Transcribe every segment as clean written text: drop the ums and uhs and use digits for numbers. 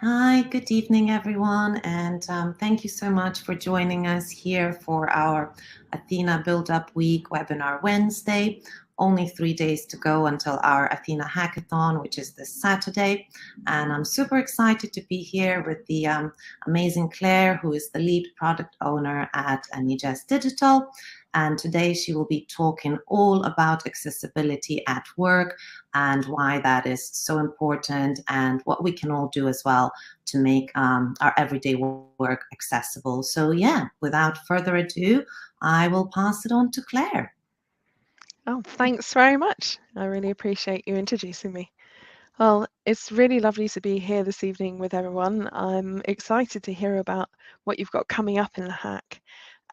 Hi, good evening, everyone, and thank you so much for joining us here for our Athena Build Up Week webinar Wednesday. Only 3 days to go until our Athena Hackathon, which is this Saturday. And I'm super excited to be here with the amazing Claire, who is the lead product owner at NHS Digital. And today she will be talking all about accessibility at work and why that is so important and what we can all do as well to make our everyday work accessible. So yeah, without further ado, I will pass it on to Claire. Oh, thanks very much. I really appreciate you introducing me. Well, it's really lovely to be here this evening with everyone. I'm excited to hear about what you've got coming up in the hack.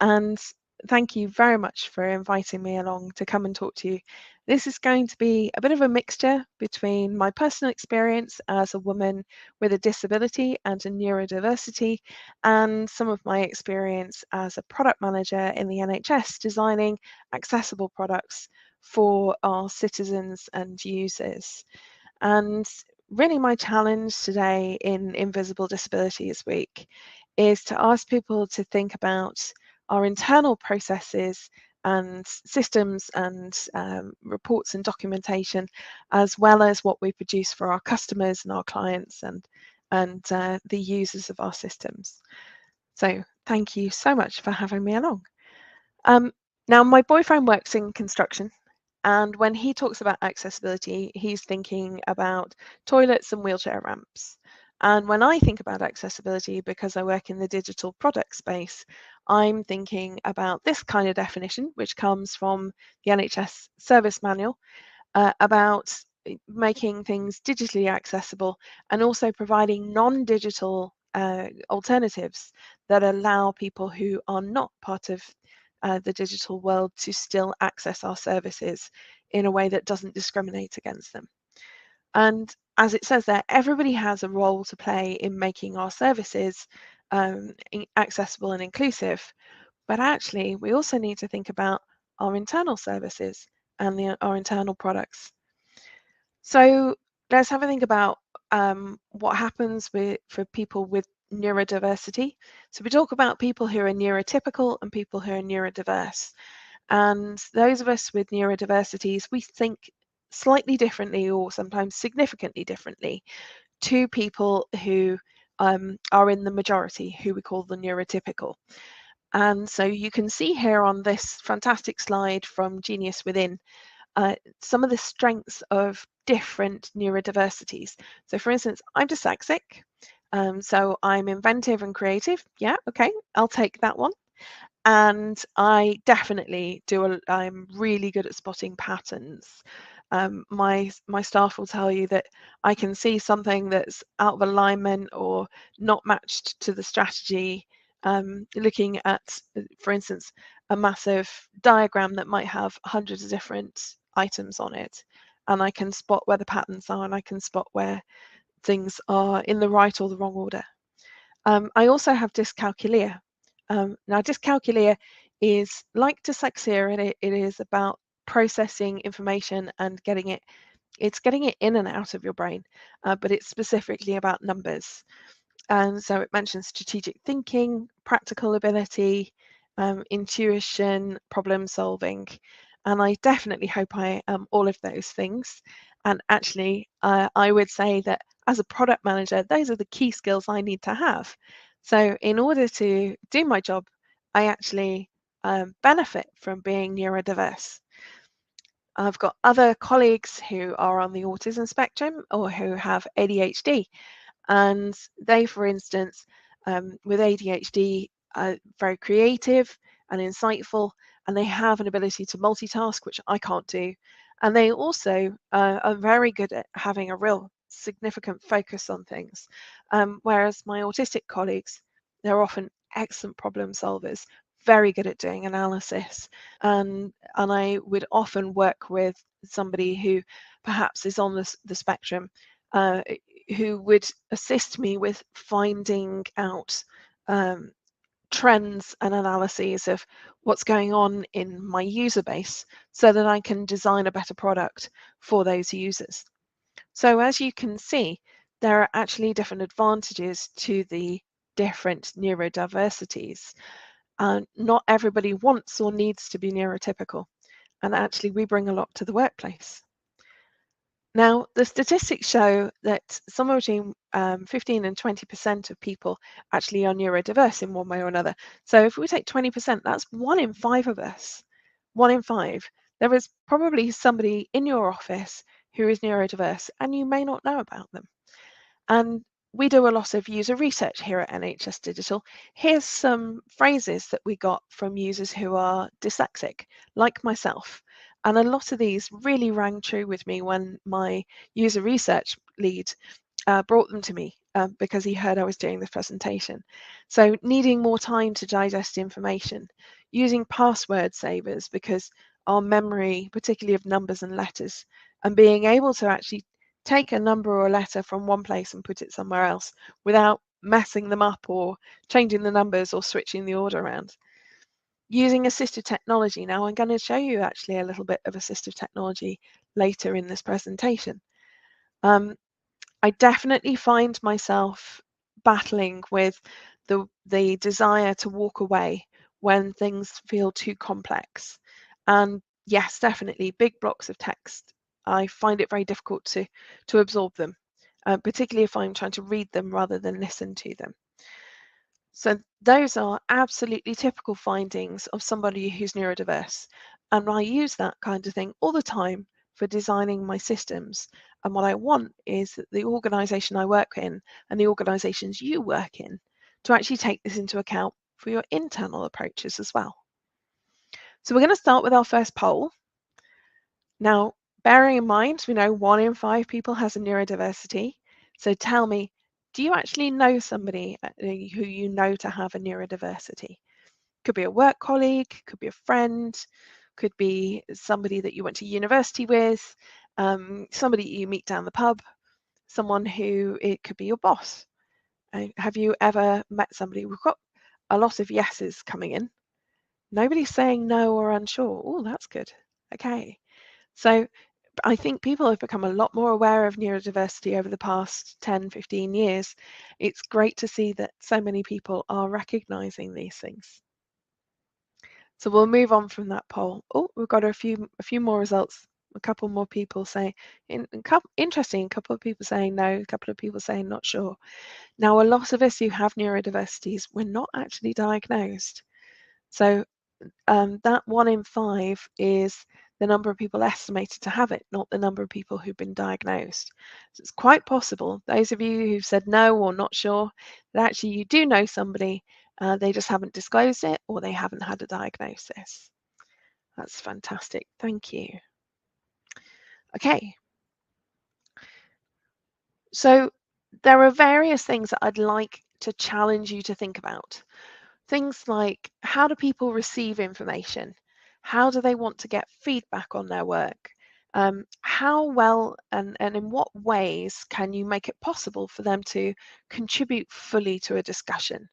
And thank you very much for inviting me along to come and talk to you. This is going to be a bit of a mixture between my personal experience as a woman with a disability and a neurodiversity, and some of my experience as a product manager in the NHS designing accessible products for our citizens and users. And really, my challenge today in Invisible Disabilities Week is to ask people to think about our internal processes and systems and reports and documentation, as well as what we produce for our customers and our clients and the users of our systems. So thank you so much for having me along. Um, Now, my boyfriend works in construction, and when he talks about accessibility, he's thinking about toilets and wheelchair ramps. And when I think about accessibility, because I work in the digital product space, I'm thinking about this kind of definition, which comes from the NHS Service Manual, about making things digitally accessible and also providing non-digital alternatives that allow people who are not part of the digital world to still access our services in a way that doesn't discriminate against them. And as it says there, everybody has a role to play in making our services accessible and inclusive. But actually, we also need to think about our internal services and our internal products. So let's have a think about what happens for people with neurodiversity. So we talk about people who are neurotypical and people who are neurodiverse. And those of us with neurodiversities, we think slightly differently or sometimes significantly differently to people who are in the majority, who we call the neurotypical. And so you can see here on this fantastic slide from Genius Within some of the strengths of different neurodiversities. So for instance, I'm dyslexic, so I'm inventive and creative. Yeah, okay, I'll take that one. And I definitely I'm really good at spotting patterns. My staff will tell you that I can see something that's out of alignment or not matched to the strategy. Looking at, for instance, a massive diagram that might have hundreds of different items on it, and I can spot where the patterns are, and I can spot where things are in the right or the wrong order. I also have dyscalculia. Now, dyscalculia is like dyslexia, and it is about processing information and it's getting it in and out of your brain, but it's specifically about numbers. And so it mentions strategic thinking, practical ability, intuition, problem solving. And I definitely hope I am all of those things. And actually, I would say that as a product manager, those are the key skills I need to have. So in order to do my job, I actually benefit from being neurodiverse. I've got other colleagues who are on the autism spectrum or who have ADHD. And they, for instance, with ADHD, are very creative and insightful, and they have an ability to multitask, which I can't do. And they also are very good at having a real significant focus on things. Whereas my autistic colleagues, they're often excellent problem solvers, very good at doing analysis. And I would often work with somebody who perhaps is on the spectrum, who would assist me with finding out trends and analyses of what's going on in my user base so that I can design a better product for those users. So as you can see, there are actually different advantages to the different neurodiversities. Not everybody wants or needs to be neurotypical, and actually we bring a lot to the workplace. Now, the statistics show that somewhere between 15 and 20% of people actually are neurodiverse in one way or another. So if we take 20%, that's 1 in 5 of us. 1 in 5. There is probably somebody in your office who is neurodiverse, and you may not know about them. And we do a lot of user research here at NHS Digital. Here's some phrases that we got from users who are dyslexic, like myself. And a lot of these really rang true with me when my user research lead brought them to me because he heard I was doing this presentation. So needing more time to digest information, using password savers because our memory, particularly of numbers and letters, and being able to actually take a number or a letter from one place and put it somewhere else without messing them up or changing the numbers or switching the order around. Using assistive technology. Now I'm going to show you actually a little bit of assistive technology later in this presentation. I definitely find myself battling with the desire to walk away when things feel too complex. And yes, definitely big blocks of text. I find it very difficult to absorb them, particularly if I'm trying to read them rather than listen to them. So those are absolutely typical findings of somebody who's neurodiverse. And I use that kind of thing all the time for designing my systems. And what I want is that the organisation I work in and the organisations you work in to actually take this into account for your internal approaches as well. So we're going to start with our first poll. Now, bearing in mind, we know 1 in 5 people has a neurodiversity. So tell me, do you actually know somebody who you know to have a neurodiversity? Could be a work colleague, could be a friend, could be somebody that you went to university with, somebody you meet down the pub, someone who it could be your boss. Have you ever met somebody? We've got a lot of yeses coming in. Nobody's saying no or unsure. Oh, that's good. Okay. So I think people have become a lot more aware of neurodiversity over the past 10, 15 years. It's great to see that so many people are recognizing these things. So we'll move on from that poll. Oh, we've got a few more results. A couple more people saying, interesting, a couple of people saying no, a couple of people saying not sure. Now, a lot of us who have neurodiversities, we're not actually diagnosed. So that 1 in 5 is the number of people estimated to have it, not the number of people who've been diagnosed. So it's quite possible, those of you who've said no or not sure, that actually you do know somebody, they just haven't disclosed it or they haven't had a diagnosis. That's fantastic. Thank you. Okay. So there are various things that I'd like to challenge you to think about. Things like, how do people receive information? How do they want to get feedback on their work? How well and in what ways can you make it possible for them to contribute fully to a discussion?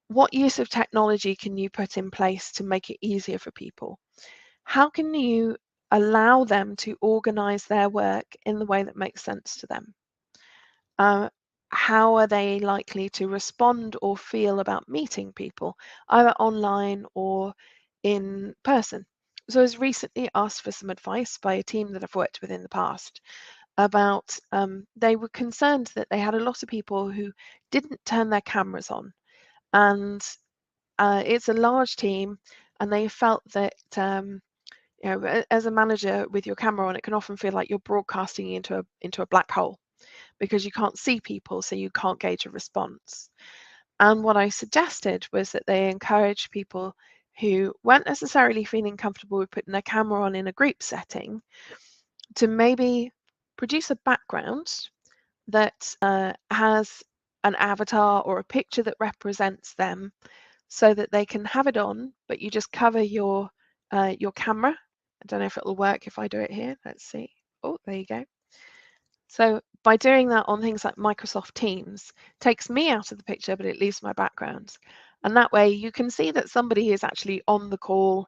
What use of technology can you put in place to make it easier for people? How can you allow them to organize their work in the way that makes sense to them? How are they likely to respond or feel about meeting people, either online or in person? So I was recently asked for some advice by a team that I've worked with in the past about, they were concerned that they had a lot of people who didn't turn their cameras on. And it's a large team, and they felt that as a manager with your camera on, it can often feel like you're broadcasting into a black hole because you can't see people, so you can't gauge a response. And what I suggested was that they encourage people who weren't necessarily feeling comfortable with putting their camera on in a group setting to maybe produce a background that has an avatar or a picture that represents them, so that they can have it on, but you just cover your camera. I don't know if it'll work if I do it here. Let's see. Oh, there you go. So by doing that on things like Microsoft Teams, takes me out of the picture, but it leaves my background. And that way you can see that somebody is actually on the call.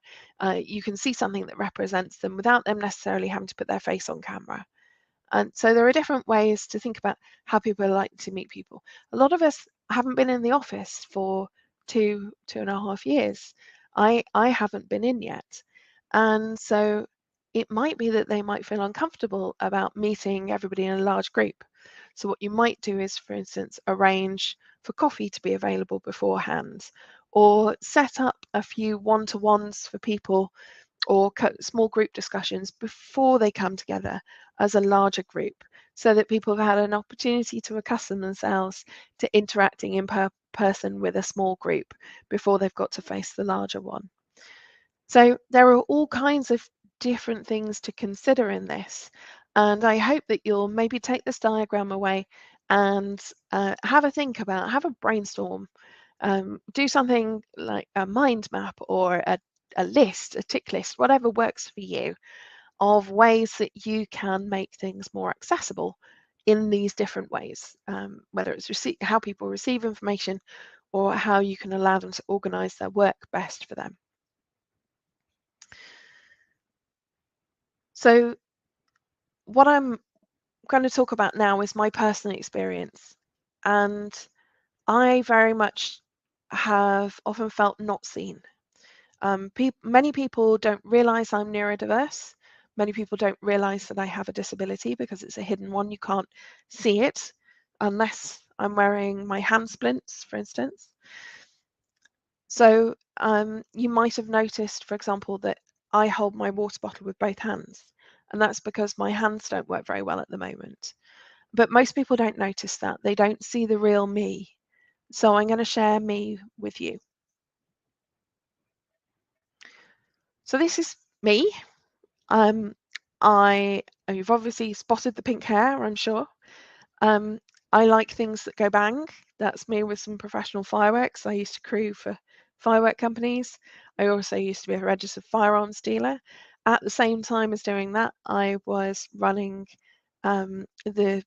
You can see something that represents them without them necessarily having to put their face on camera. And so there are different ways to think about how people like to meet people. A lot of us haven't been in the office for 2.5 years. I haven't been in yet. And so it might be that they might feel uncomfortable about meeting everybody in a large group. So what you might do is, for instance, arrange for coffee to be available beforehand, or set up a few one-to-ones for people, or small group discussions before they come together as a larger group, so that people have had an opportunity to accustom themselves to interacting in person with a small group before they've got to face the larger one. So there are all kinds of different things to consider in this, and I hope that you'll maybe take this diagram away and have a brainstorm, do something like a mind map or a list, a tick list, whatever works for you, of ways that you can make things more accessible in these different ways, whether it's how people receive information or how you can allow them to organise their work best for them. So what I'm going to talk about now is my personal experience, and I very much have often felt not seen. Many people don't realise I'm neurodiverse. Many people don't realise that I have a disability because it's a hidden one. You can't see it unless I'm wearing my hand splints, for instance. So you might have noticed, for example, that I hold my water bottle with both hands, and that's because my hands don't work very well at the moment. But most people don't notice that. They don't see the real me. So I'm going to share me with you. So this is me. You've obviously spotted the pink hair, I'm sure. I like things that go bang. That's me with some professional fireworks. I used to crew for firework companies. I also used to be a registered firearms dealer. At the same time as doing that, I was running the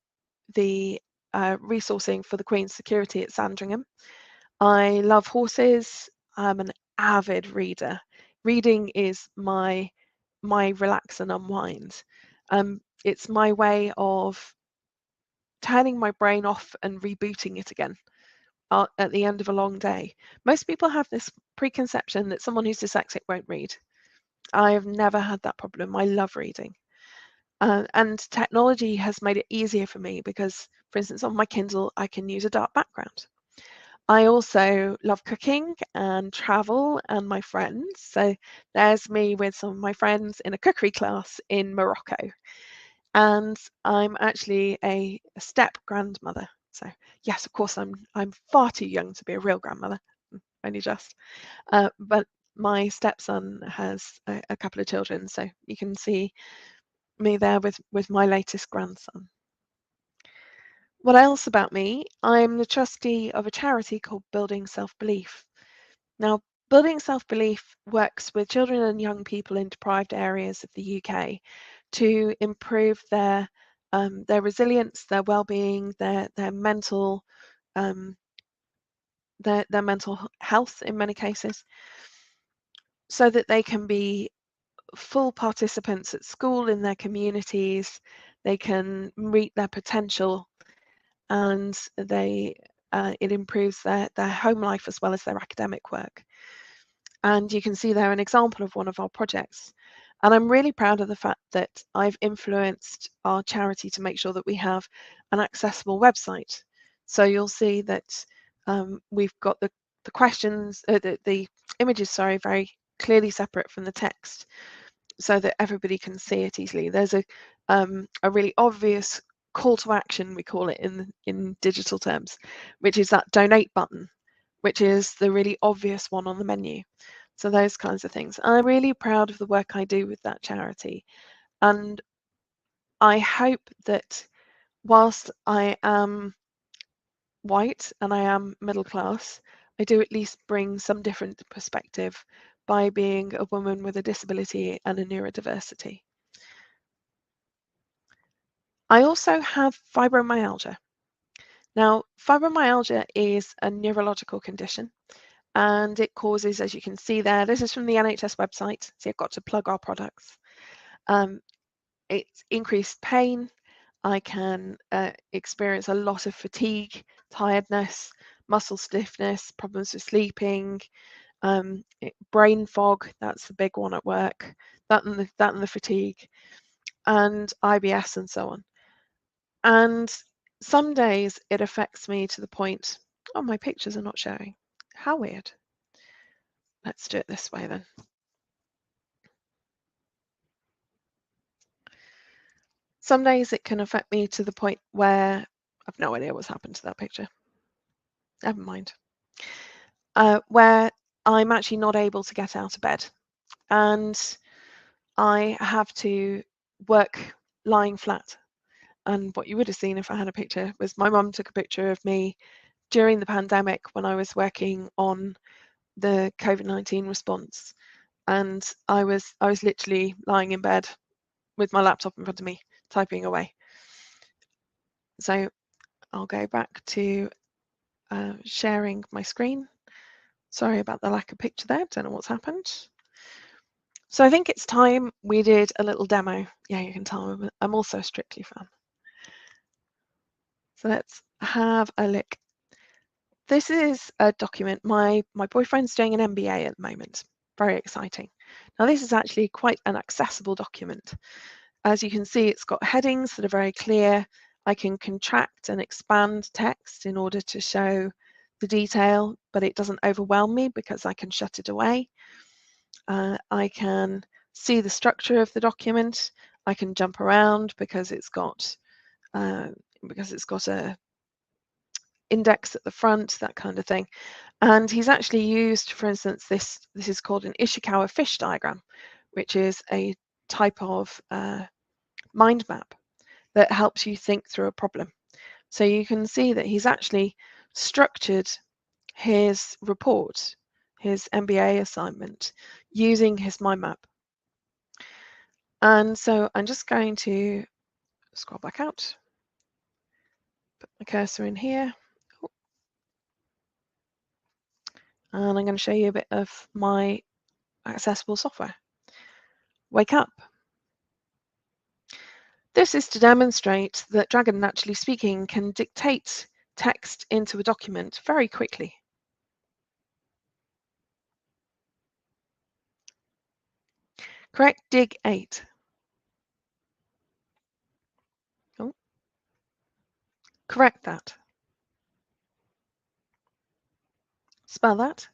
resourcing for the Queen's security at Sandringham. I love horses. I'm an avid reader. Reading is my relax and unwind. It's my way of turning my brain off and rebooting it again at the end of a long day. Most people have this preconception that someone who's dyslexic won't read. I have never had that problem. I love reading. And technology has made it easier for me because, for instance, on my Kindle, I can use a dark background. I also love cooking and travel and my friends. So there's me with some of my friends in a cookery class in Morocco. And I'm actually a step grandmother. So yes, of course, I'm far too young to be a real grandmother, only just. But my stepson has a couple of children, so you can see me there with my latest grandson. What else about me? I'm the trustee of a charity called Building Self-Belief. Now, Building Self-Belief works with children and young people in deprived areas of the UK to improve their resilience, their well-being, their mental their mental health in many cases, so that they can be full participants at school, in their communities. They can meet their potential, and it improves their home life as well as their academic work. And you can see there an example of one of our projects. And I'm really proud of the fact that I've influenced our charity to make sure that we have an accessible website. So you'll see that we've got the questions, the images, sorry, very clearly separate from the text, so that everybody can see it easily. There's a really obvious call to action, we call it in digital terms, which is that donate button, which is the really obvious one on the menu. So those kinds of things. I'm really proud of the work I do with that charity. And I hope that whilst I am white and I am middle class, I do at least bring some different perspective by being a woman with a disability and a neurodiversity. I also have fibromyalgia. Now, fibromyalgia is a neurological condition, and it causes, as you can see there, this is from the NHS website, so I've got to plug our products. It's increased pain, I can experience a lot of fatigue, tiredness, muscle stiffness, problems with sleeping, brain fog, that's the big one at work, that and the fatigue, and IBS and so on. And some days it affects me to the point, oh, my pictures are not showing. How weird. Let's do it this way then. Some days it can affect me to the point where I've no idea what's happened to that picture. Never mind. Where I'm actually not able to get out of bed, and I have to work lying flat. And what you would have seen if I had a picture was my mum took a picture of me during the pandemic when I was working on the COVID-19 response, and I was literally lying in bed with my laptop in front of me, typing away. So I'll go back to sharing my screen. Sorry about the lack of picture there, don't know what's happened. So I think it's time we did a little demo. Yeah, you can tell I'm also a Strictly fan. So let's have a look. This is a document. My boyfriend's doing an MBA at the moment. Very exciting. Now this is actually quite an accessible document. As you can see, it's got headings that are very clear. I can contract and expand text in order to show the detail, but it doesn't overwhelm me because I can shut it away. I can see the structure of the document. I can jump around because it's got a index at the front, that kind of thing. And he's actually used, for instance, this is called an Ishikawa fish diagram, which is a type of mind map that helps you think through a problem. So you can see that he's actually structured his report, his MBA assignment, using his mind map. And so I'm just going to scroll back out, put my cursor in here, and I'm going to show you a bit of my accessible software. Wake up. This is to demonstrate that Dragon Naturally Speaking can dictate text into a document very quickly. Correct dig 8. Oh, correct that. Spell that.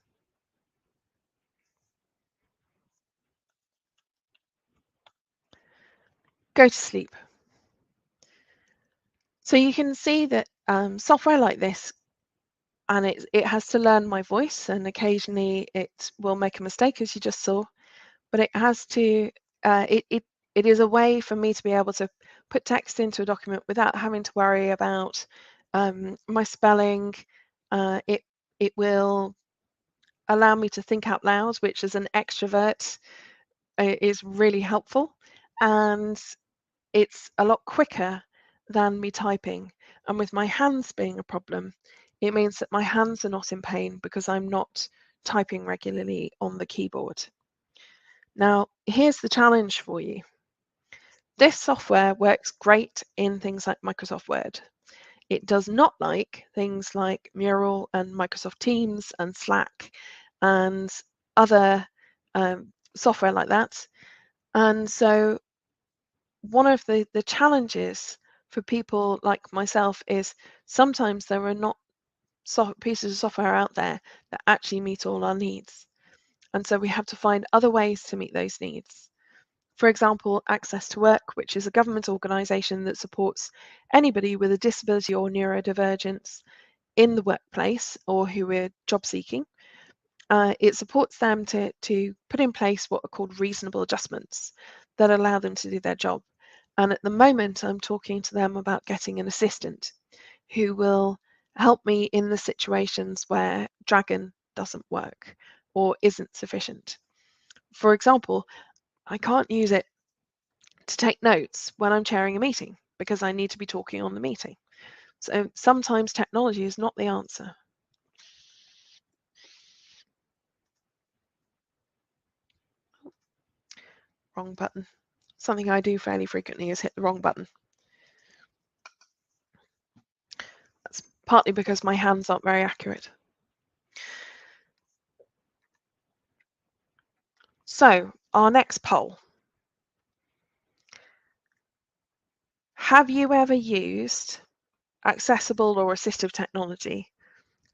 Go to sleep. So you can see that software like this, and it has to learn my voice, and occasionally it will make a mistake, as you just saw, but it has to, it is a way for me to be able to put text into a document without having to worry about my spelling. It will allow me to think out loud, which as an extrovert is really helpful, and it's a lot quicker than me typing. And with my hands being a problem, it means that my hands are not in pain because I'm not typing regularly on the keyboard. Now, here's the challenge for you. This software works great in things like Microsoft Word. It does not like things like Mural and Microsoft Teams and Slack and other software like that. And so one of the challenges for people like myself is sometimes there are not pieces of software out there that actually meet all our needs. And so we have to find other ways to meet those needs. For example, Access to Work, which is a government organisation that supports anybody with a disability or neurodivergence in the workplace or who are job seeking. It supports them to put in place what are called reasonable adjustments that allow them to do their job. And at the moment, I'm talking to them about getting an assistant who will help me in the situations where Dragon doesn't work or isn't sufficient. For example, I can't use it to take notes when I'm chairing a meeting because I need to be talking on the meeting. So sometimes technology is not the answer. Wrong button. Something I do fairly frequently is hit the wrong button. partly because my hands aren't very accurate. So our next poll. Have you ever used accessible or assistive technology,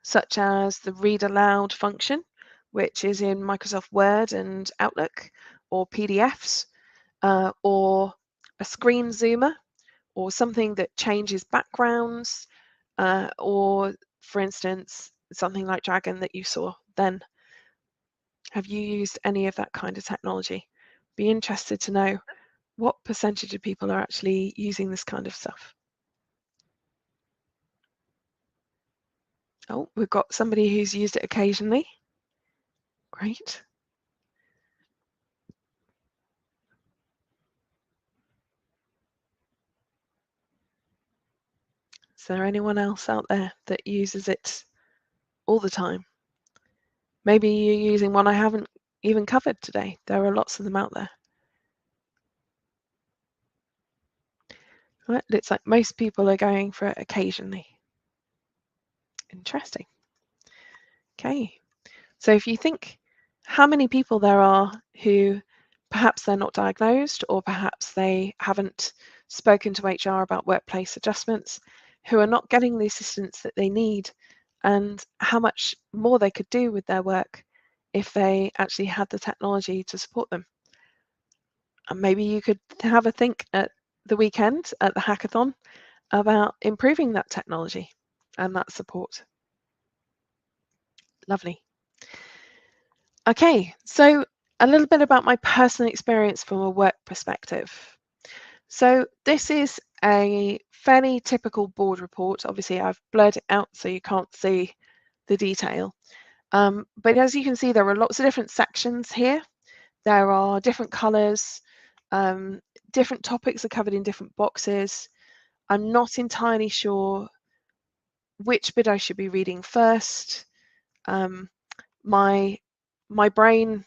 such as the read aloud function, which is in Microsoft Word and Outlook, or PDFs, or a screen zoomer, or something that changes backgrounds, or, for instance, something like Dragon that you saw then? Have you used any of that kind of technology? Be interested to know what percentage of people are actually using this kind of stuff. Oh, we've got somebody who's used it occasionally. Great. Is there anyone else out there that uses it all the time? Maybe you're using one I haven't even covered today. There are lots of them out there. Well, it looks like most people are going for it occasionally. Interesting. Okay, so if you think how many people there are who perhaps they're not diagnosed, or perhaps they haven't spoken to HR about workplace adjustments, who are not getting the assistance that they need, and how much more they could do with their work if they actually had the technology to support them. And maybe you could have a think at the weekend at the hackathon about improving that technology and that support. Lovely. Okay, so a little bit about my personal experience from a work perspective. So this is a fairly typical board report. Obviously, I've blurred it out so you can't see the detail. But as you can see, there are lots of different sections here. There are different colours. Different topics are covered in different boxes. I'm not entirely sure which bit I should be reading first. My brain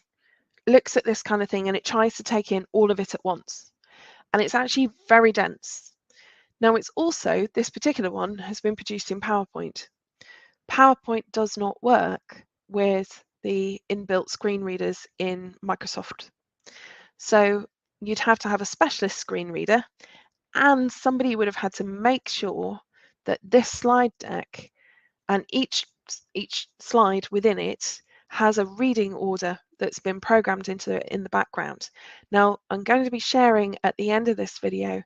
looks at this kind of thing and it tries to take in all of it at once. And it's actually very dense. Now, it's also, this particular one has been produced in PowerPoint. PowerPoint does not work with the inbuilt screen readers in Microsoft. So you'd have to have a specialist screen reader, and somebody would have had to make sure that this slide deck and each slide within it has a reading order that's been programmed into it in the background. Now, I'm going to be sharing at the end of this video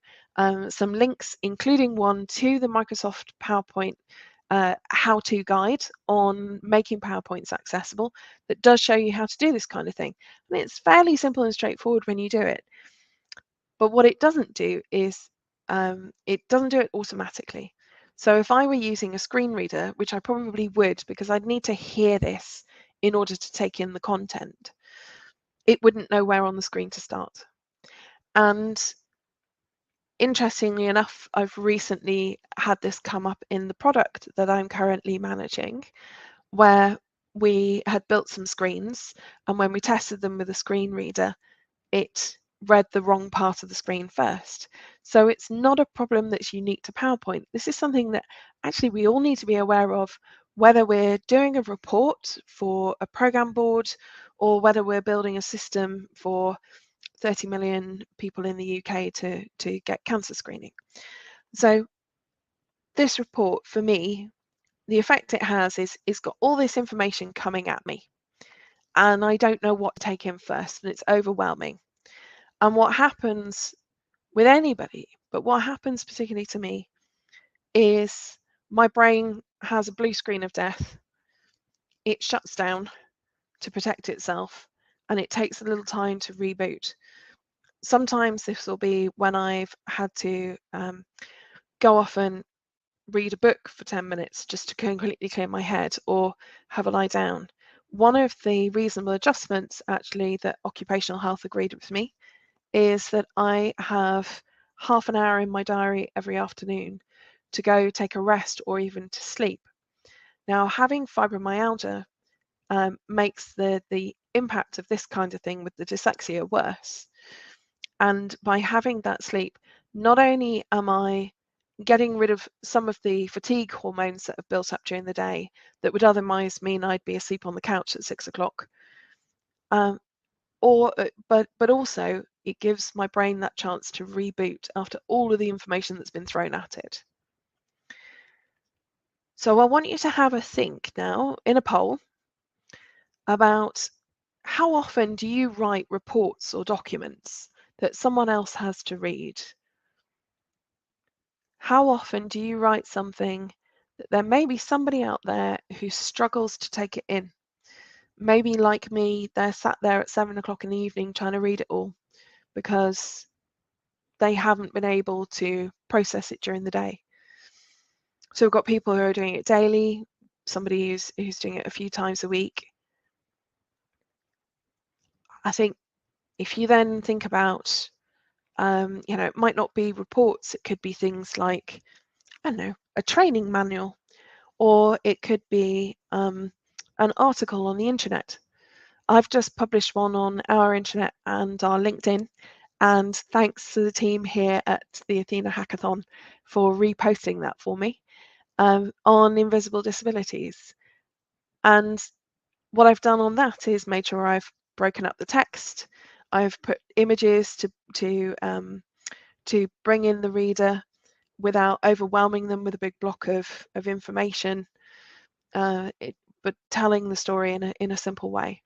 some links, including one to the Microsoft PowerPoint how-to guide on making PowerPoints accessible that does show you how to do this kind of thing. And it's fairly simple and straightforward when you do it. But what it doesn't do is it doesn't do it automatically. So if I were using a screen reader, which I probably would because I'd need to hear this in order to take in the content, it wouldn't know where on the screen to start. And interestingly enough, I've recently had this come up in the product that I'm currently managing, where we had built some screens, and when we tested them with a screen reader, it read the wrong part of the screen first. So it's not a problem that's unique to PowerPoint. This is something that actually we all need to be aware of, whether we're doing a report for a program board or whether we're building a system for 30 million people in the UK to get cancer screening. So this report, for me, the effect it has is it's got all this information coming at me, and I don't know what to take in first, and it's overwhelming. And what happens with anybody, but what happens particularly to me, is my brain has a blue screen of death. It shuts down to protect itself, and it takes a little time to reboot. Sometimes this will be when I've had to go off and read a book for 10 minutes just to completely clear my head, or have a lie down. One of the reasonable adjustments actually that occupational health agreed with me is that I have half an hour in my diary every afternoon to go take a rest or even to sleep. Now, having fibromyalgia makes the impact of this kind of thing with the dyslexia worse. And by having that sleep, not only am I getting rid of some of the fatigue hormones that have built up during the day that would otherwise mean I'd be asleep on the couch at 6 o'clock. But also it gives my brain that chance to reboot after all of the information that's been thrown at it. So I want you to have a think now in a poll about how often do you write reports or documents that someone else has to read? How often do you write something that there may be somebody out there who struggles to take it in? Maybe like me, they're sat there at 7 o'clock in the evening trying to read it all because they haven't been able to process it during the day. So we've got people who are doing it daily, somebody who's doing it a few times a week. I think if you then think about, it might not be reports, it could be things like, I don't know, a training manual, or it could be an article on the internet. I've just published one on our internet and our LinkedIn, and thanks to the team here at the Athena Hackathon for reposting that for me, on invisible disabilities. And what I've done on that is made sure I've broken up the text, I've put images to bring in the reader without overwhelming them with a big block of information, but telling the story in a simple way.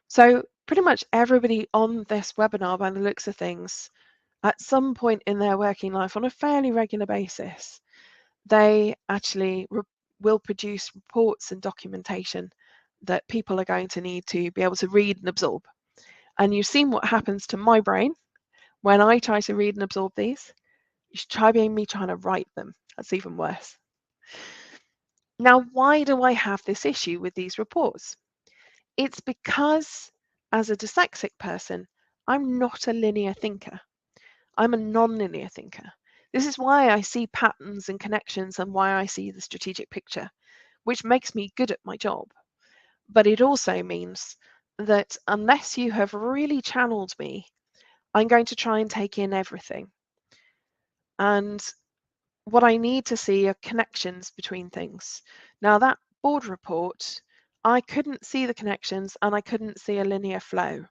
So pretty much everybody on this webinar, by the looks of things, at some point in their working life on a fairly regular basis, they actually will produce reports and documentation that people are going to need to be able to read and absorb. And you've seen what happens to my brain when I try to read and absorb these. You should try me trying to write them. That's even worse. Now, why do I have this issue with these reports? It's because as a dyslexic person, I'm not a linear thinker. I'm a non-linear thinker. This is why I see patterns and connections and why I see the strategic picture, which makes me good at my job. But it also means that unless you have really channeled me, I'm going to try and take in everything. And what I need to see are connections between things. Now, that board report, I couldn't see the connections and I couldn't see a linear flow.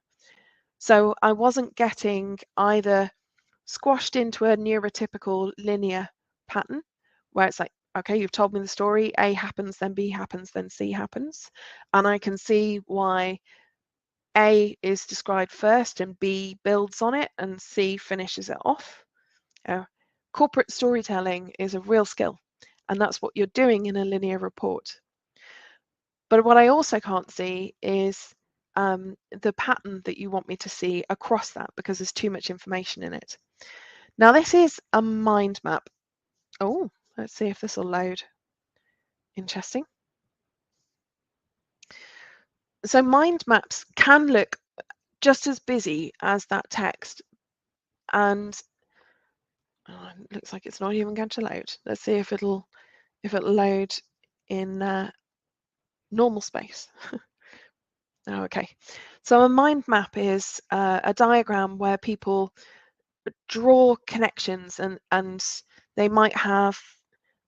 So I wasn't getting either squashed into a neurotypical linear pattern where it's like, okay, you've told me the story, A happens, then B happens, then C happens. And I can see why A is described first and B builds on it and C finishes it off. Corporate storytelling is a real skill, and that's what you're doing in a linear report. But what I also can't see is the pattern that you want me to see across that, because there's too much information in it. Now, this is a mind map. Oh, let's see if this will load. Interesting. So mind maps can look just as busy as that text, and it looks like it's not even going to load. Let's see if it'll load in normal space. Oh, okay. So a mind map is a diagram where people draw connections and they might have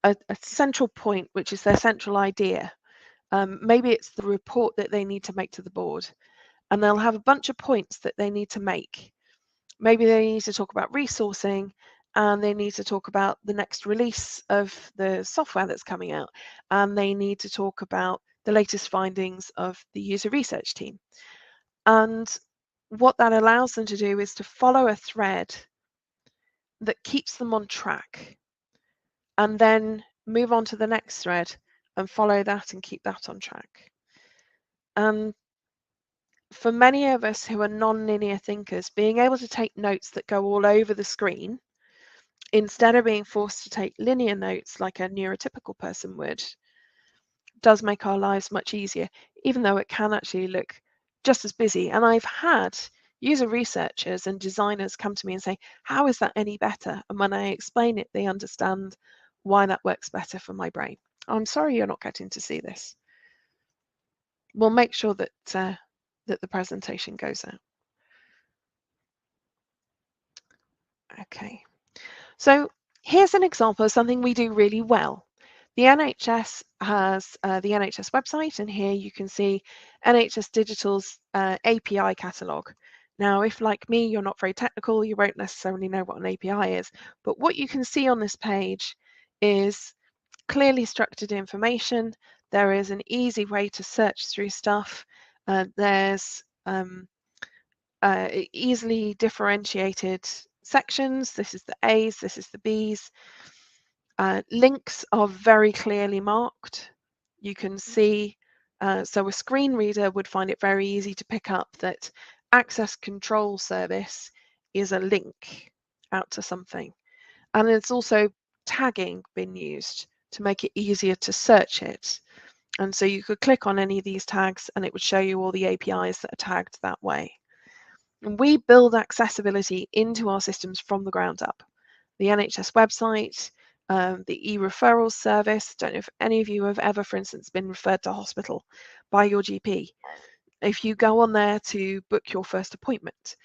a central point, which is their central idea. Maybe it's the report that they need to make to the board, and they'll have a bunch of points that they need to make. Maybe they need to talk about resourcing, and they need to talk about the next release of the software that's coming out, and they need to talk about the latest findings of the user research team. And what that allows them to do is to follow a thread that keeps them on track, and then move on to the next thread and follow that and keep that on track. And for many of us who are non-linear thinkers, being able to take notes that go all over the screen instead of being forced to take linear notes like a neurotypical person would, does make our lives much easier, even though it can actually look just as busy. And I've had user researchers and designers come to me and say, how is that any better? And when I explain it, they understand why that works better for my brain. I'm sorry you're not getting to see this. We'll make sure that that the presentation goes out. Okay, so Here's an example of something we do really well. The NHS has the NHS website, and here you can see NHS Digital's API catalogue. Now, if like me, you're not very technical, you won't necessarily know what an API is, but what you can see on this page is clearly structured information. There is an easy way to search through stuff. There's easily differentiated sections. This is the A's, this is the B's. Links are very clearly marked. You can see, so a screen reader would find it very easy to pick up that access control service is a link out to something. And it's also tagging been used to make it easier to search it. And so you could click on any of these tags and it would show you all the APIs that are tagged that way. And we build accessibility into our systems from the ground up. The NHS website, the e-referral service. Don't know if any of you have ever, for instance, been referred to hospital by your GP. If you go on there to book your first appointment,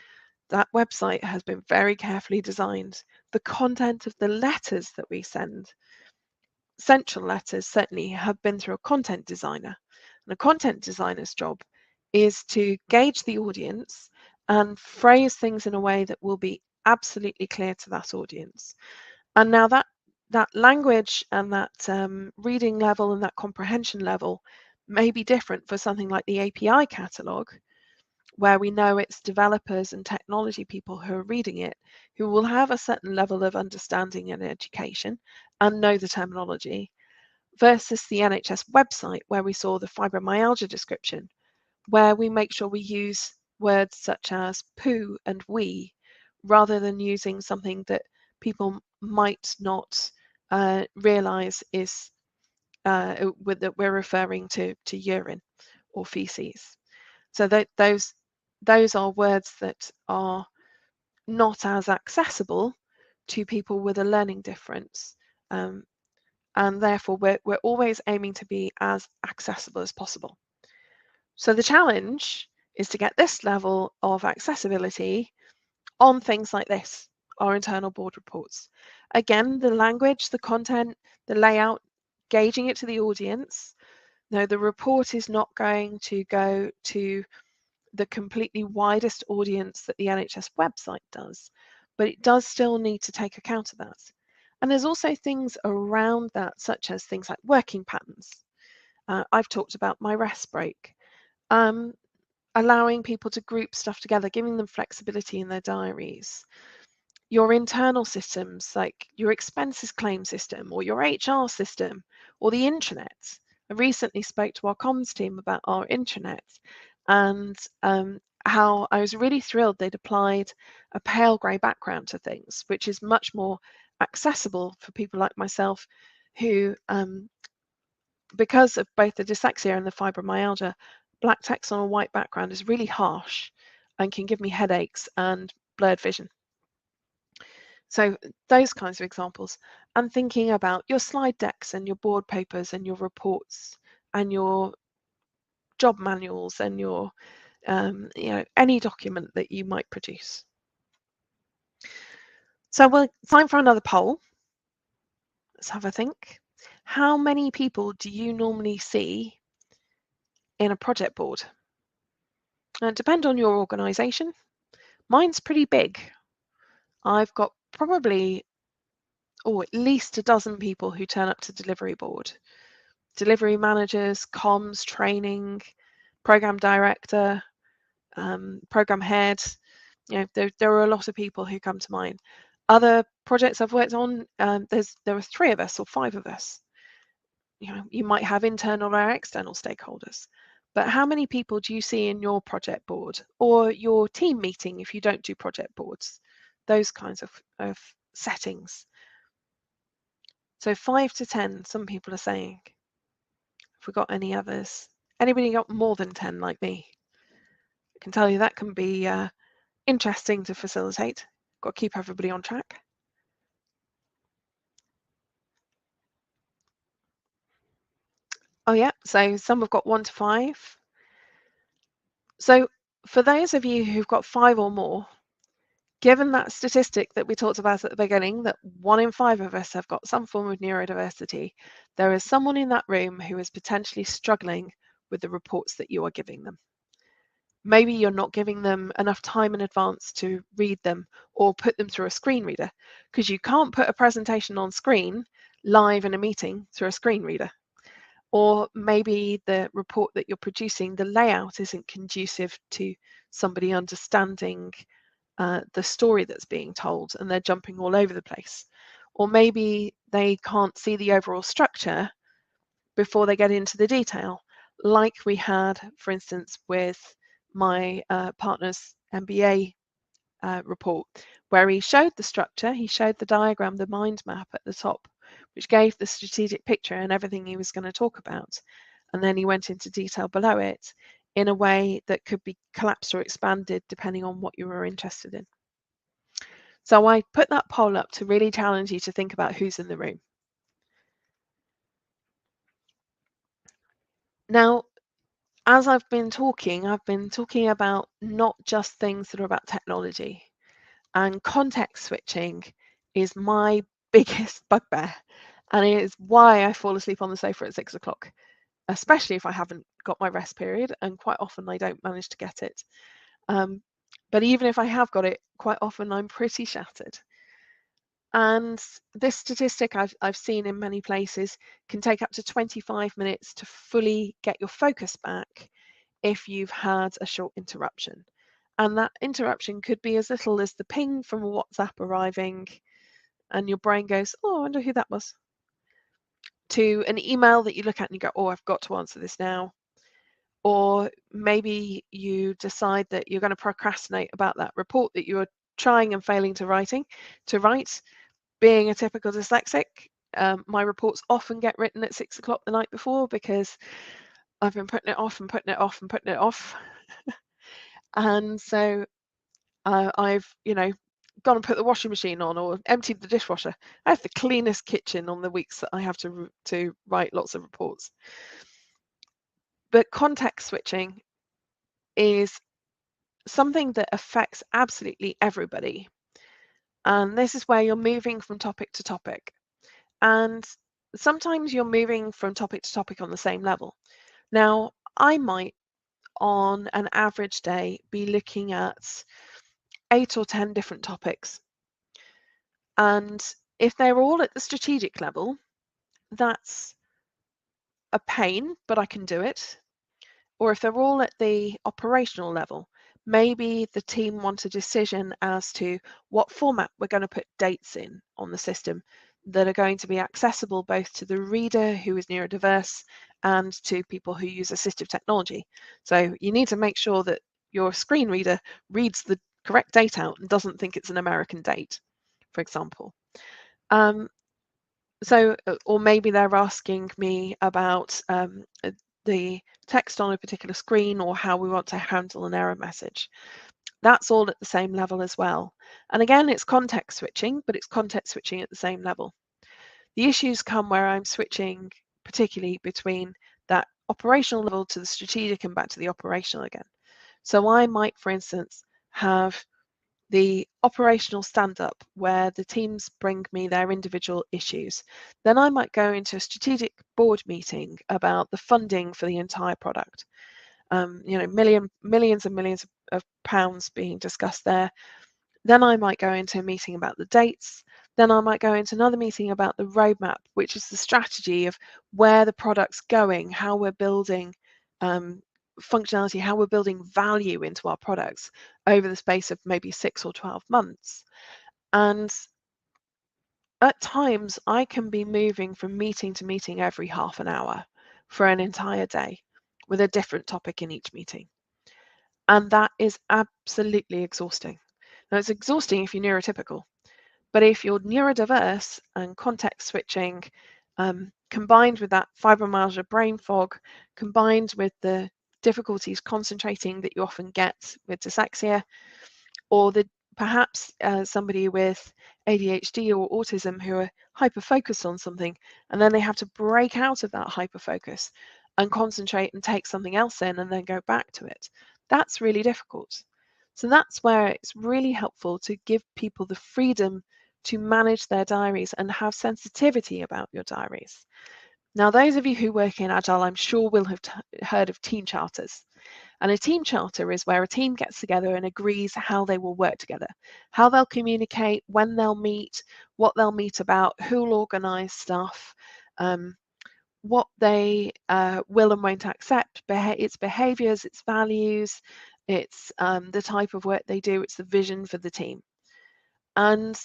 that website has been very carefully designed. The content of the letters that we send, central letters certainly, have been through a content designer. And a content designer's job is to gauge the audience and phrase things in a way that will be absolutely clear to that audience. And now that language and that reading level and that comprehension level may be different for something like the API catalogue, where we know it's developers and technology people who are reading it, who will have a certain level of understanding and education and know the terminology, versus the NHS website, where we saw the fibromyalgia description, where we make sure we use words such as poo and wee, rather than using something that people might not realize is that we're referring to urine or feces. So those are words that are not as accessible to people with a learning difference, and therefore we're always aiming to be as accessible as possible. So the challenge is to get this level of accessibility on things like this, our internal board reports. Again, the language, the content, the layout, gauging it to the audience. No, the report is not going to go to the completely widest audience that the NHS website does, but it does still need to take account of that. And there's also things around that, such as things like working patterns. I've talked about my rest break. Allowing people to group stuff together, giving them flexibility in their diaries. Your internal systems, like your expenses claim system or your HR system or the intranet. I recently spoke to our comms team about our intranet and how I was really thrilled they'd applied a pale grey background to things, which is much more accessible for people like myself who, because of both the dyslexia and the fibromyalgia, black text on a white background is really harsh and can give me headaches and blurred vision. So those kinds of examples, and thinking about your slide decks and your board papers and your reports and your job manuals and your any document that you might produce. So time for another poll. Let's have a think. How many people do you normally see in a project board? It depends on your organisation. Mine's pretty big. I've got probably at least a dozen people who turn up to delivery board. Delivery managers, comms, training, program director, program head. There are a lot of people who come to mind. Other projects I've worked on, there are 3 of us or 5 of us. You might have internal or external stakeholders. But how many people do you see in your project board or your team meeting if you don't do project boards? Those kinds of settings. So 5 to 10, some people are saying. Have we got any others? Anybody got more than 10 like me? I can tell you that can be interesting to facilitate. Got to keep everybody on track. Oh yeah, so some have got 1 to 5. So for those of you who've got 5 or more, Given that statistic that we talked about at the beginning, that 1 in 5 of us have got some form of neurodiversity, there is someone in that room who is potentially struggling with the reports that you are giving them. Maybe you're not giving them enough time in advance to read them or put them through a screen reader, because you can't put a presentation on screen live in a meeting through a screen reader. Or maybe the report that you're producing, the layout isn't conducive to somebody understanding the story that's being told, and they're jumping all over the place. Or maybe they can't see the overall structure before they get into the detail, like we had, for instance, with my partner's MBA report, where he showed the structure, he showed the diagram, the mind map at the top, which gave the strategic picture and everything he was going to talk about. And then he went into detail below it in a way that could be collapsed or expanded depending on what you were interested in. So I put that poll up to really challenge you to think about who's in the room. Now, as I've been talking about not just things that are about technology, and context switching is my biggest bugbear, and it is why I fall asleep on the sofa at 6 o'clock, especially if I haven't got my rest period, and quite often I don't manage to get it. But even if I have got it, quite often I'm pretty shattered. And this statistic I've seen in many places can take up to 25 minutes to fully get your focus back if you've had a short interruption. And that interruption could be as little as the ping from a WhatsApp arriving and your brain goes, oh, I wonder who that was, to an email that you look at and you go, oh, I've got to answer this now. Or maybe you decide that you're going to procrastinate about that report that you are trying and failing to write. Being a typical dyslexic, my reports often get written at 6 o'clock the night before because I've been putting it off and putting it off and putting it off. And so I've, gone and put the washing machine on or emptied the dishwasher. I have the cleanest kitchen on the weeks that I have to write lots of reports. But context switching is something that affects absolutely everybody. And this is where you're moving from topic to topic. And sometimes you're moving from topic to topic on the same level. Now, I might, on an average day, be looking at 8 or 10 different topics. And if they're all at the strategic level, that's a pain, but I can do it. Or if they're all at the operational level, maybe the team want a decision as to what format we're going to put dates in on the system that are going to be accessible both to the reader who is neurodiverse and to people who use assistive technology. So you need to make sure that your screen reader reads the correct date out and doesn't think it's an American date, for example. Or maybe they're asking me about the text on a particular screen or how we want to handle an error message. That's all at the same level as well. And again, it's context switching, but it's context switching at the same level. The issues come where I'm switching particularly between that operational level to the strategic and back to the operational again. So I might, for instance, have the operational stand-up where the teams bring me their individual issues. Then I might go into a strategic board meeting about the funding for the entire product. Millions and millions of pounds being discussed there. Then I might go into a meeting about the dates. Then I might go into another meeting about the roadmap, which is the strategy of where the product's going, how we're building functionality, how we're building value into our products over the space of maybe 6 or 12 months. And at times I can be moving from meeting to meeting every half an hour for an entire day with a different topic in each meeting. And that is absolutely exhausting. Now, it's exhausting if you're neurotypical, but if you're neurodiverse and context switching, combined with that fibromyalgia brain fog, combined with the difficulties concentrating that you often get with dyslexia, or perhaps somebody with ADHD or autism who are hyper-focused on something, and then they have to break out of that hyper-focus and concentrate and take something else in and then go back to it. That's really difficult. So that's where it's really helpful to give people the freedom to manage their diaries and have sensitivity about your diaries. Now, those of you who work in Agile, I'm sure will have heard of team charters. And a team charter is where a team gets together and agrees how they will work together, how they'll communicate, when they'll meet, what they'll meet about, who'll organise stuff, what they will and won't accept, its behaviours, its values, it's the type of work they do, it's the vision for the team. And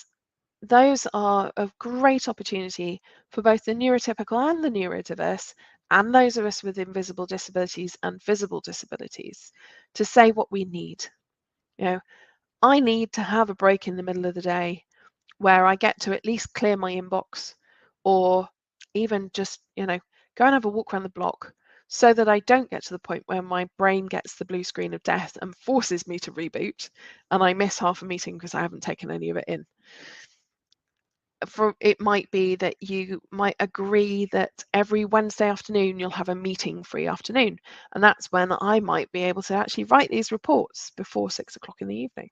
those are a great opportunity for both the neurotypical and the neurodiverse, and those of us with invisible disabilities and visible disabilities, to say what we need. You know, I need to have a break in the middle of the day where I get to at least clear my inbox, or even just, go and have a walk around the block, so that I don't get to the point where my brain gets the blue screen of death and forces me to reboot and I miss half a meeting because I haven't taken any of it in. It might be that you might agree that every Wednesday afternoon you'll have a meeting-free afternoon, and that's when I might be able to actually write these reports before 6 o'clock in the evening.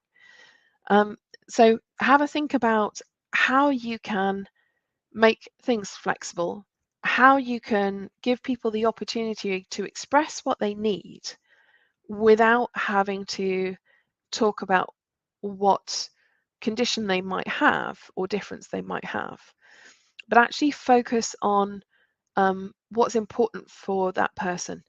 So have a think about how you can make things flexible, how you can give people the opportunity to express what they need without having to talk about what condition they might have or difference they might have, but actually focus on what's important for that person.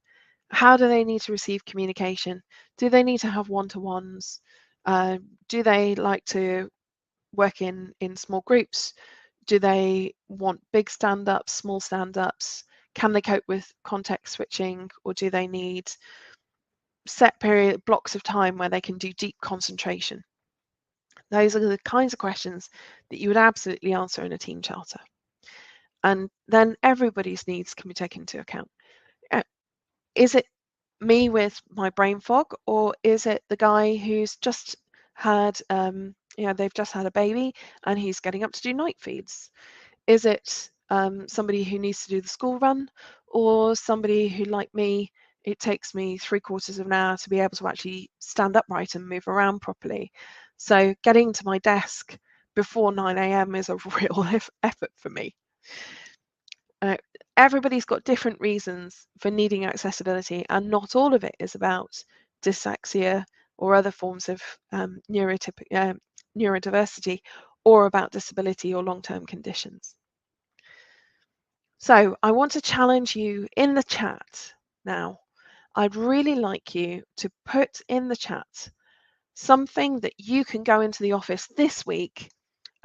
How do they need to receive communication? Do they need to have one-to-ones? Do they like to work in small groups? Do they want big stand-ups, small stand-ups? Can they cope with context switching, or do they need set period blocks of time where they can do deep concentration? Those are the kinds of questions that you would absolutely answer in a team charter. And then everybody's needs can be taken into account. Is it me with my brain fog, or is it the guy who's just had, they've just had a baby and he's getting up to do night feeds? Is it somebody who needs to do the school run, or somebody who, like me, it takes me 3/4 of an hour to be able to actually stand upright and move around properly? So getting to my desk before 9 a.m. is a real effort for me. Everybody's got different reasons for needing accessibility, and not all of it is about dyslexia or other forms of neurodiversity, or about disability or long-term conditions. So I want to challenge you in the chat now. I'd really like you to put in the chat something that you can go into the office this week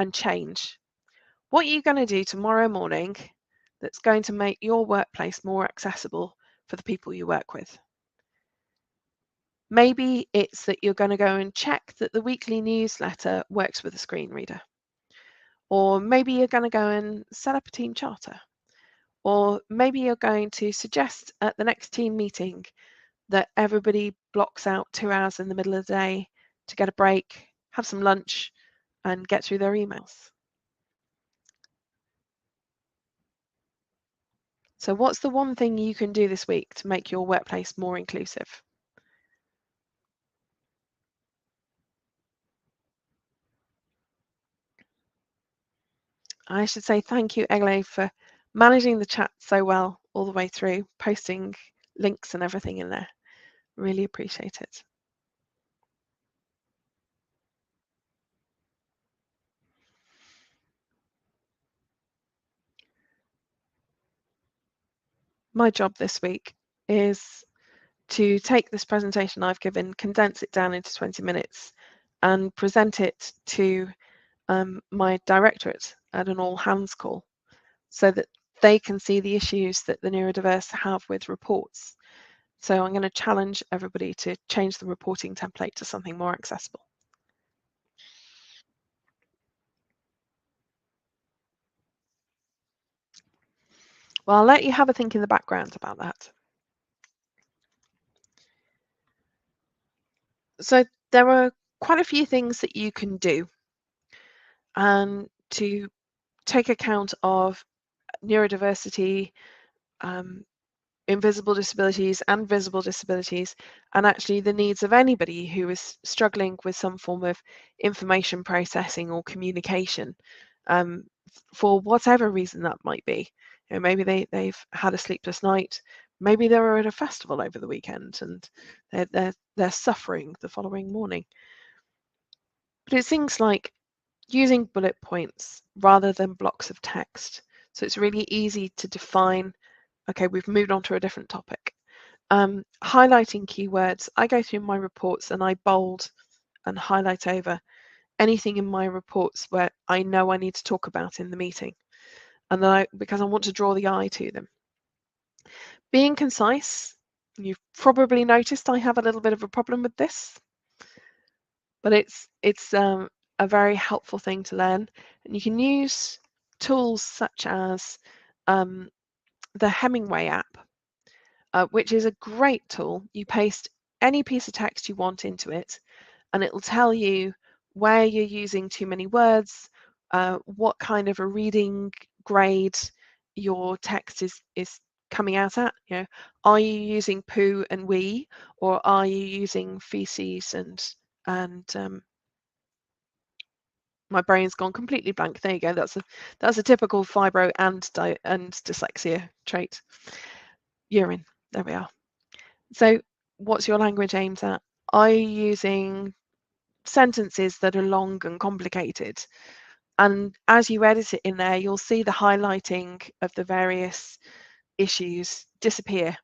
and change. What are you going to do tomorrow morning that's going to make your workplace more accessible for the people you work with? Maybe it's that you're going to go and check that the weekly newsletter works with a screen reader. Or maybe you're going to go and set up a team charter. Or maybe you're going to suggest at the next team meeting that everybody blocks out 2 hours in the middle of the day to get a break, have some lunch, and get through their emails. So what's the one thing you can do this week to make your workplace more inclusive? I should say thank you, Egle, for managing the chat so well all the way through, posting links and everything in there. Really appreciate it. My job this week is to take this presentation I've given, condense it down into 20 minutes, and present it to my directorate at an all-hands call, so that they can see the issues that the neurodiverse have with reports. So I'm going to challenge everybody to change the reporting template to something more accessible. Well, I'll let you have a think in the background about that. So there are quite a few things that you can do to take account of neurodiversity invisible disabilities and visible disabilities, and actually the needs of anybody who is struggling with some form of information processing or communication, for whatever reason that might be. You know, maybe they've had a sleepless night, maybe they were at a festival over the weekend and they're suffering the following morning. But it's things like using bullet points rather than blocks of text. So it's really easy to define, okay, we've moved on to a different topic. Highlighting keywords. I go through my reports and I bold and highlight over anything in my reports where I know I need to talk about in the meeting, and then because I want to draw the eye to them. Being concise. You've probably noticed I have a little bit of a problem with this, but it's a very helpful thing to learn, and you can use tools such as the Hemingway app, which is a great tool. You paste any piece of text you want into it, and it will tell you where you're using too many words, what kind of a reading grade your text is coming out at. You know, are you using poo and wee, or are you using feces and my brain's gone completely blank. There you go. That's a typical fibro and dyslexia trait. Urine. There we are. So, what's your language aimed at? Are you using sentences that are long and complicated? And as you edit it in there, you'll see the highlighting of the various issues disappear,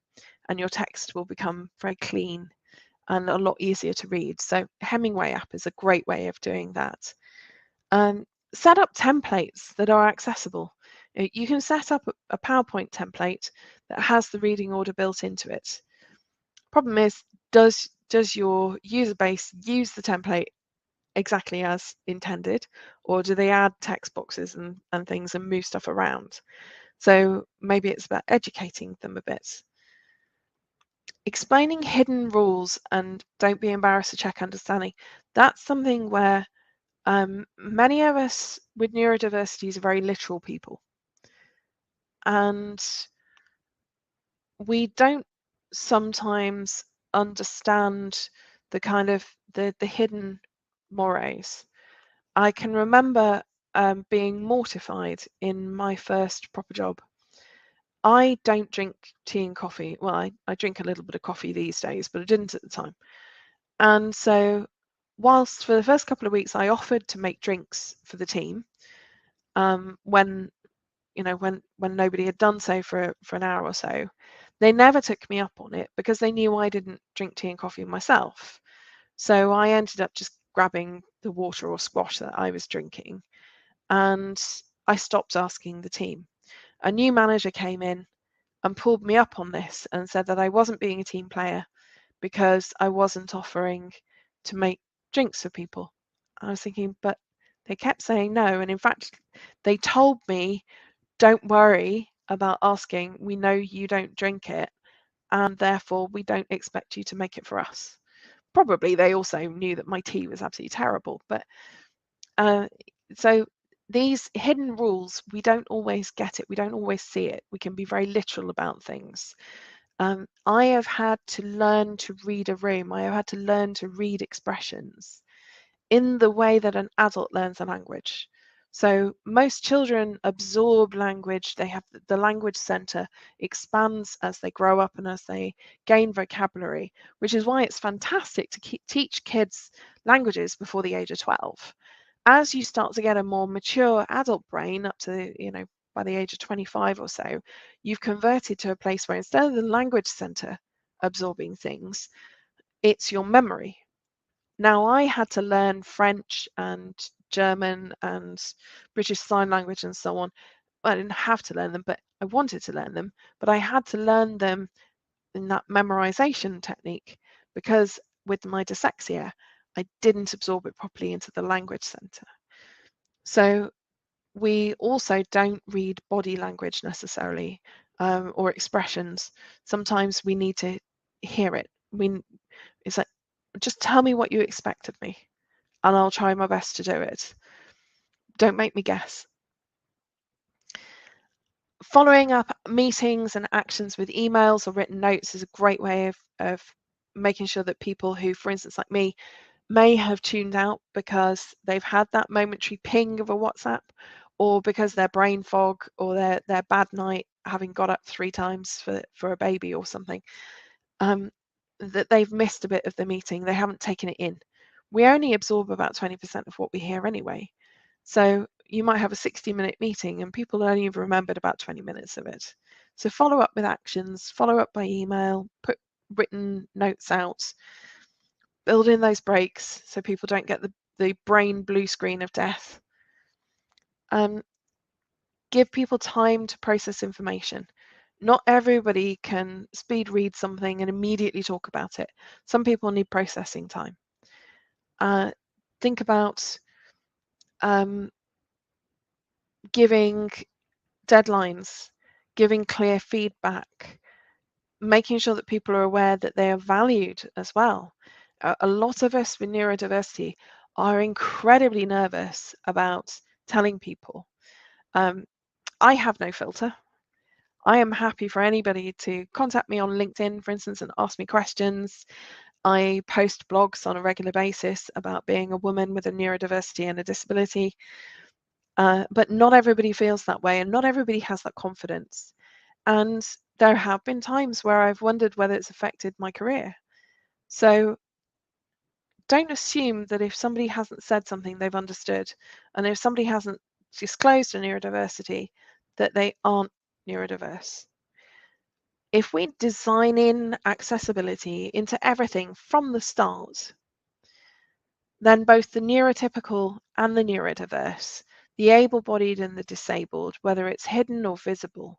and your text will become very clean and a lot easier to read. So, Hemingway app is a great way of doing that. Set up templates that are accessible. You can set up a PowerPoint template that has the reading order built into it. Problem is, does your user base use the template exactly as intended, or do they add text boxes and things and move stuff around? So maybe it's about educating them a bit. Explaining hidden rules and don't be embarrassed to check understanding. That's something where many of us with neurodiversities are very literal people, and we don't sometimes understand the kind of the hidden mores. I can remember being mortified in my first proper job. I don't drink tea and coffee. Well, I drink a little bit of coffee these days, but I didn't at the time. And so whilst for the first couple of weeks I offered to make drinks for the team, when nobody had done so for an hour or so, they never took me up on it because they knew I didn't drink tea and coffee myself. So I ended up just grabbing the water or squash that I was drinking, and I stopped asking the team. A new manager came in and pulled me up on this and said that I wasn't being a team player because I wasn't offering to make drinks for people. I was thinking, but they kept saying no, and in fact they told me, don't worry about asking, we know you don't drink it, and therefore we don't expect you to make it for us. Probably they also knew that my tea was absolutely terrible, but so these hidden rules, we don't always get it, we don't always see it. We can be very literal about things. I have had to learn to read a room. I have had to learn to read expressions in the way that an adult learns a language. So most children absorb language. They have the language center expands as they grow up and as they gain vocabulary, which is why it's fantastic to teach kids languages before the age of 12. As you start to get a more mature adult brain up to, by the age of 25 or so, you've converted to a place where instead of the language center absorbing things, it's your memory. Now, I had to learn French and German and British Sign Language and so on. I didn't have to learn them, but I wanted to learn them. But I had to learn them in that memorization technique because with my dyslexia, I didn't absorb it properly into the language center. So we also don't read body language necessarily, or expressions. Sometimes we need to hear it. It's like, just tell me what you expect of me and I'll try my best to do it. Don't make me guess. Following up meetings and actions with emails or written notes is a great way of making sure that people who, for instance, like me, may have tuned out because they've had that momentary ping of a WhatsApp, or because their brain fog or their bad night having got up 3 times for a baby or something, that they've missed a bit of the meeting. They haven't taken it in. We only absorb about 20% of what we hear anyway. So you might have a 60-minute meeting and people only have remembered about 20 minutes of it. So follow up with actions, follow up by email, put written notes out, build in those breaks so people don't get the brain blue screen of death. Give people time to process information. Not everybody can speed read something and immediately talk about it. Some people need processing time. Think about giving deadlines, giving clear feedback, making sure that people are aware that they are valued as well. A lot of us with neurodiversity are incredibly nervous about telling people. I have no filter. I am happy for anybody to contact me on LinkedIn, for instance, and ask me questions. I post blogs on a regular basis about being a woman with a neurodiversity and a disability. But not everybody feels that way, and not everybody has that confidence. And there have been times where I've wondered whether it's affected my career. So don't assume that if somebody hasn't said something, they've understood. And if somebody hasn't disclosed a neurodiversity, that they aren't neurodiverse. If we design in accessibility into everything from the start, then both the neurotypical and the neurodiverse, the able-bodied and the disabled, whether it's hidden or visible,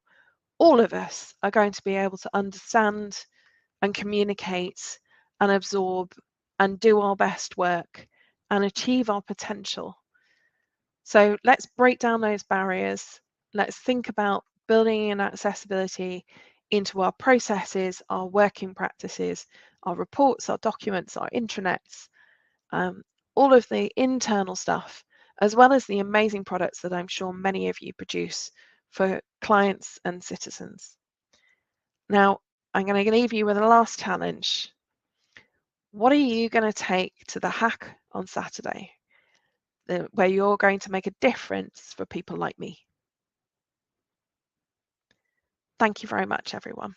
all of us are going to be able to understand and communicate and absorb and do our best work and achieve our potential. So let's break down those barriers. Let's think about building in accessibility into our processes, our working practices, our reports, our documents, our intranets, all of the internal stuff, as well as the amazing products that I'm sure many of you produce for clients and citizens. Now, I'm going to leave you with a last challenge. What are you going to take to the hack on Saturday, where you're going to make a difference for people like me? Thank you very much, everyone.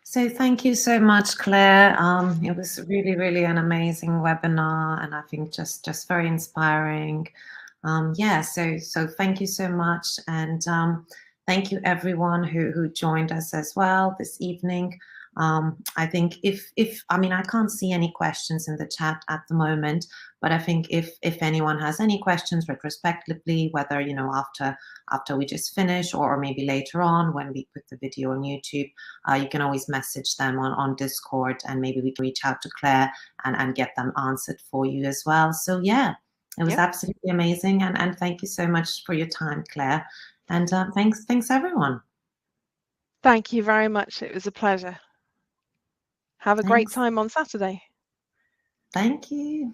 So thank you so much, Claire. It was really, really an amazing webinar, and I think just very inspiring. Yeah, so thank you so much, and thank you everyone who joined us as well this evening. I think if I mean, I can't see any questions in the chat at the moment, but I think if anyone has any questions retrospectively, whether after we just finish or maybe later on when we put the video on YouTube, you can always message them on Discord, and maybe we can reach out to Claire and get them answered for you as well. So yeah, it was absolutely amazing, and thank you so much for your time, Claire, and thanks everyone. Thank you very much. It was a pleasure. Have a great time on Saturday. Thank you.